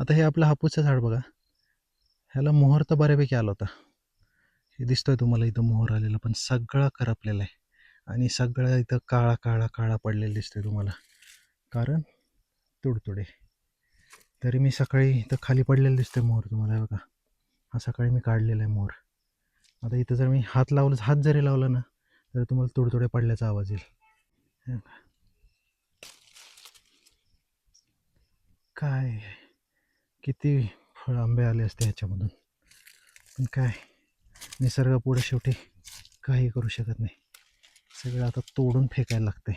आता हे आपलं हापूसचं झाड बघा, ह्याला मोहर तर बऱ्यापैकी आला होता. हे दिसतोय तुम्हाला इथं मोहर आलेलं, पण सगळा करपलेला आहे. आणि सगळं इथं काळा काळा काळा पडलेलं दिसतोय तुम्हाला, कारण तुडतुडे. तरी मी सकाळी इथं खाली पडलेलं दिसतोय मोहर तुम्हाला, बघा हा सकाळी मी काढलेला आहे मोहर. आता इथं जर मी हात जरी लावला ना, तर तुम्हाला तुडतुडे पडल्याचा आवाज येईल. हे बघा. काय किती फळ आंबे आले असते ह्याच्यामधून, पण काय निसर्गापुढे शेवटी काही करू शकत नाही. सगळं आता तोडून फेकायला लागतंय.